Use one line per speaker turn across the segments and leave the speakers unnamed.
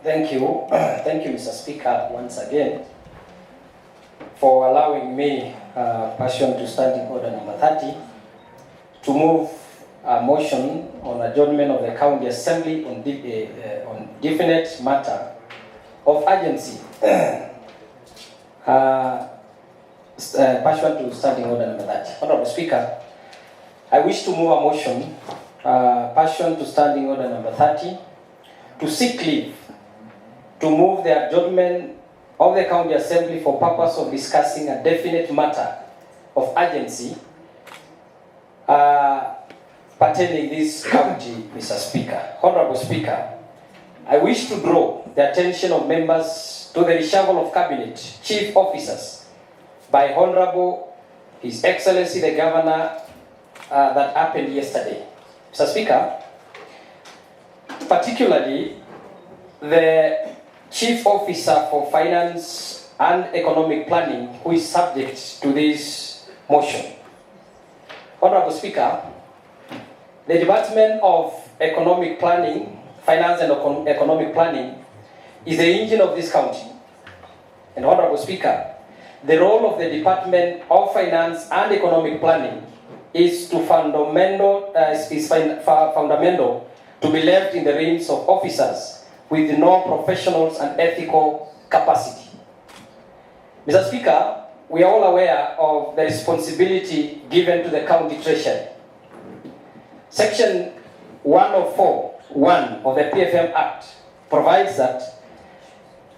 Thank you. Thank you, Mr. Speaker, once again, for allowing me, pursuant to Standing Order number 30, to move a motion on adjournment of the County Assembly on definite matter of urgency. Pursuant to Standing Order number 30. Honorable Speaker, I wish to move a motion, pursuant to Standing Order number 30, to seek leave to move the adjournment of the County Assembly for purpose of discussing a definite matter of urgency pertaining this county, Mr. Speaker. Honorable Speaker, I wish to draw the attention of members to the reshuffle of Cabinet Chief Officers by Honorable His Excellency the Governor that happened yesterday. Mr. Speaker, particularly the Chief Officer for Finance and Economic Planning, who is subject to this motion. Honorable Speaker, the Department of Economic Planning, Finance and Economic Planning is the engine of this county. And Honorable Speaker, the role of the Department of Finance and Economic Planning is fundamental to be left in the reins of officers with no professionals and ethical capacity. Mr. Speaker, we are all aware of the responsibility given to the County Treasury. Section 104(1) of the PFM Act provides that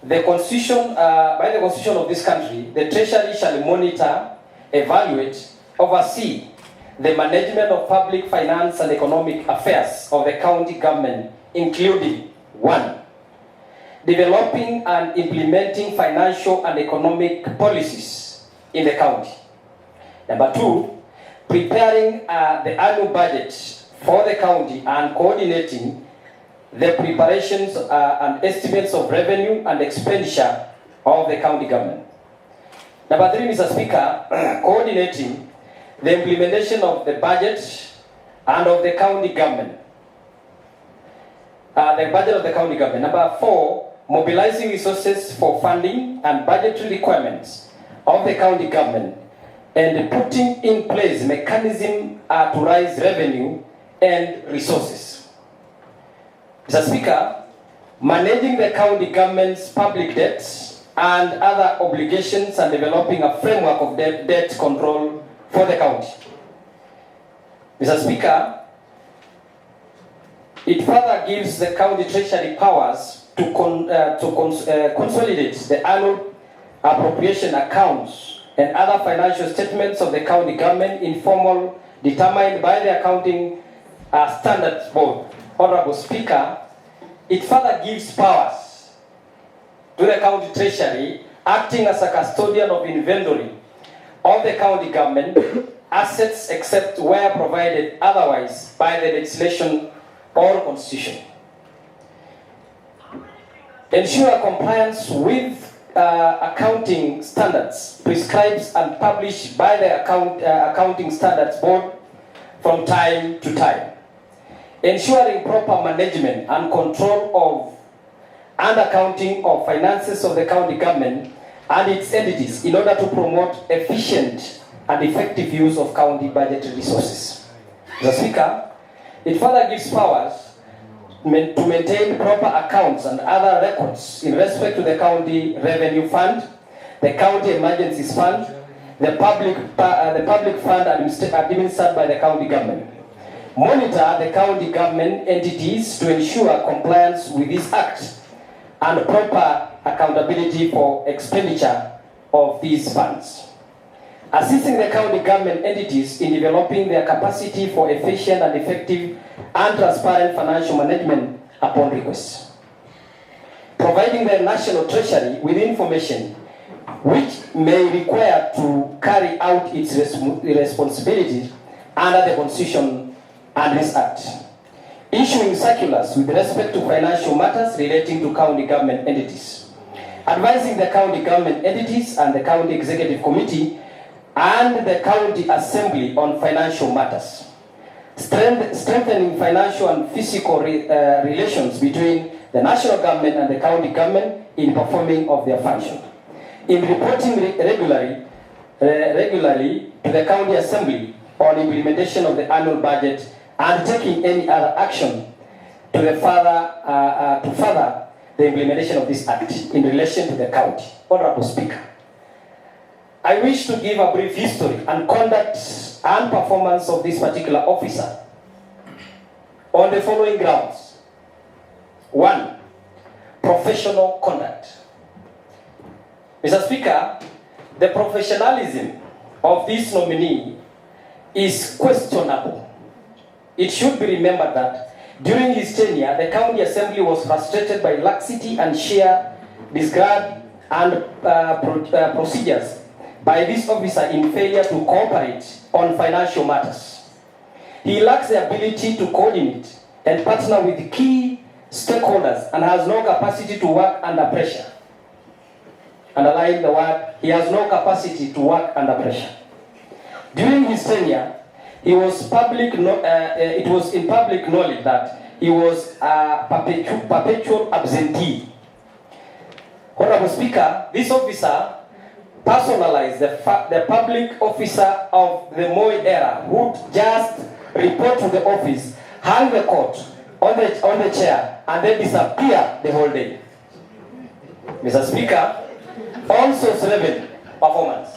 by the Constitution of this country, the Treasury shall monitor, evaluate, oversee the management of public finance and economic affairs of the county government, including 1. Developing and implementing financial and economic policies in the county. Number 2, preparing the annual budget for the county and coordinating the preparations and estimates of revenue and expenditure of the county government. Number 3, Mr. Speaker, coordinating the implementation of the budget and of the county government. The budget of the county government. Number 4, mobilizing resources for funding and budgetary requirements of the county government and putting in place mechanism to raise revenue and resources. Mr. Speaker, managing the county government's public debts and other obligations and developing a framework of debt control for the county. Mr. Speaker, it further gives the county treasury powers to consolidate the annual appropriation accounts and other financial statements of the county government in formal determined by the Accounting Standards Board. Honorable Speaker, it further gives powers to the county treasury acting as a custodian of inventory of the county government assets except where provided otherwise by the legislation or constitution. Ensure compliance with accounting standards prescribed and published by the Accounting Standards Board from time to time. Ensuring proper management and control of and accounting of finances of the county government and its entities in order to promote efficient and effective use of county budgetary resources. Mr. Speaker, it further gives powers to maintain proper accounts and other records in respect to the county revenue fund, the county emergencies fund, the public fund administered by the county government. Monitor the county government entities to ensure compliance with this act and proper accountability for expenditure of these funds. Assisting the county government entities in developing their capacity for efficient and effective and transparent financial management upon request. Providing the National Treasury with information which may require to carry out its responsibilities under the Constitution and this Act. Issuing circulars with respect to financial matters relating to county government entities. Advising the county government entities and the county executive committee and the county assembly on financial matters. Strengthening financial and physical relations between the national government and the county government in performing of their function. In reporting regularly to the county assembly on implementation of the annual budget and taking any other action to further the implementation of this act in relation to the county. Honorable Speaker, I wish to give a brief history and conduct and performance of this particular officer on the following grounds. 1. Professional conduct. Mr. Speaker, the professionalism of this nominee is questionable. It should be remembered that during his tenure, the county assembly was frustrated by laxity and sheer disregard and procedures by this officer in failure to cooperate on financial matters. He lacks the ability to coordinate and partner with key stakeholders and has no capacity to work under pressure. Underline the word, he has no capacity to work under pressure. During his tenure, it was in public knowledge that he was a perpetual absentee. Honorable Speaker, this officer personalized the public officer of the Moi era who just report to the office, hang the coat on the chair, and then disappear the whole day. Mr. Speaker, also revenue performance.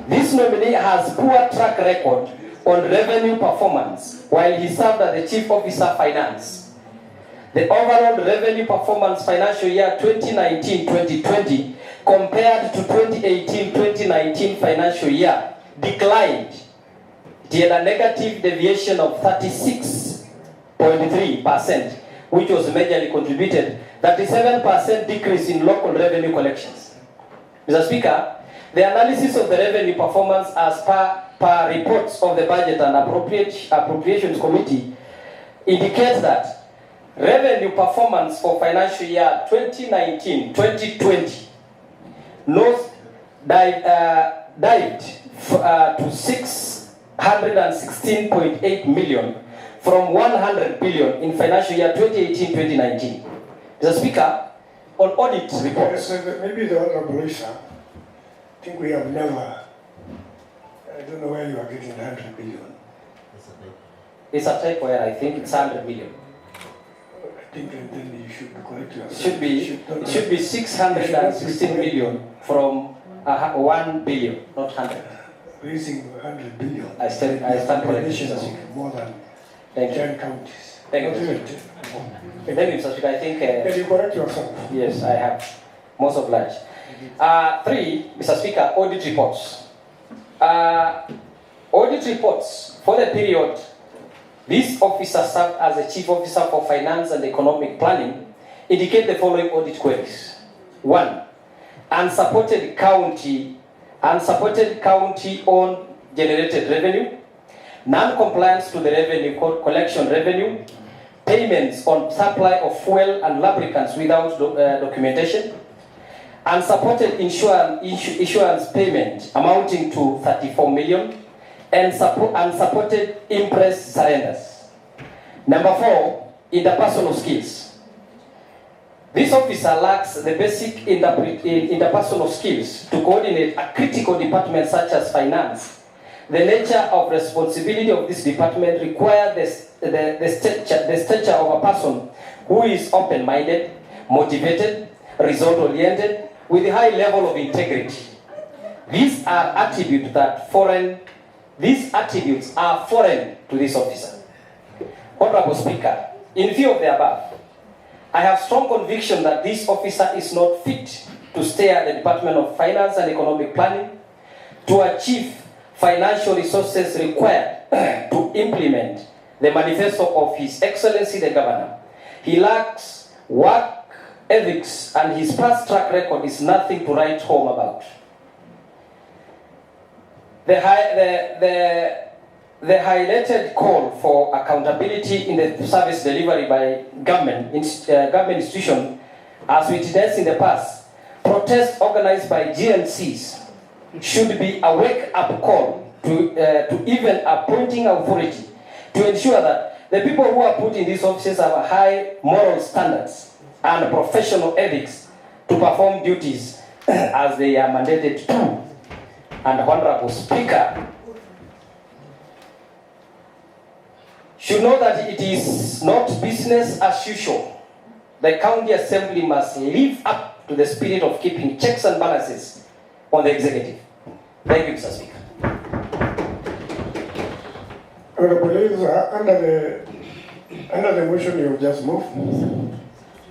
This nominee has poor track record on revenue performance while he served as the Chief Officer Finance. The overall revenue performance financial year 2019-2020 compared to 2018-2019 financial year declined. It had a negative deviation of 36.3%, which was majorly contributed 37% decrease in local revenue collections. Mr. Speaker, the analysis of the revenue performance as per reports of the Budget and Appropriations Committee indicates that revenue performance for financial year 2019-2020 dived to 616.8 million from 100 billion in financial year 2018-2019. Mr. Speaker, on audit reports.
Maybe the Honorable Loisa, I think we have never, I don't know where you are getting 100 billion.
It's a type where I think it's 100 million.
I think then you should correct yourself.
It should be 616 million from 1 billion, not 100.
Raising 100 billion.
I stand corrected.
More than
Thank
10 counties.
Thank you. Thank you, Mr. Speaker. I think.
Can you correct yourself?
Yes, I have. Most obliged. 3, Mr. Speaker, audit reports. Audit reports for the period this officer served as the Chief Officer for Finance and Economic Planning indicate the following audit queries. 1, unsupported county-owned generated revenue, non-compliance to the revenue collection revenue, payments on supply of fuel and lubricants without documentation, unsupported insurance payment amounting to 34 million, and unsupported impress surrenders. Number 4, interpersonal skills. This officer lacks the basic interpersonal skills to coordinate a critical department such as finance. The nature of responsibility of this department requires the stature of a person who is open-minded, motivated, result-oriented, with a high level of integrity. These attributes are foreign to this officer. Honorable Speaker, in view of the above, I have strong conviction that this officer is not fit to stay at the Department of Finance and Economic Planning to achieve financial resources required to implement the manifesto of His Excellency the Governor. He lacks work ethics and his past track record is nothing to write home about. The highlighted call for accountability in the service delivery by government institutions, as we witnessed in the past, protests organized by GNCs should be a wake-up call to even appointing authority to ensure that The people who are put in these offices have high moral standards and professional ethics to perform duties as they are mandated to. And Honorable Speaker should know that it is not business as usual. The County Assembly must live up to the spirit of keeping checks and balances on the executive. Thank you, Mr. Speaker.
Honorable Loisa, under the motion you have just moved,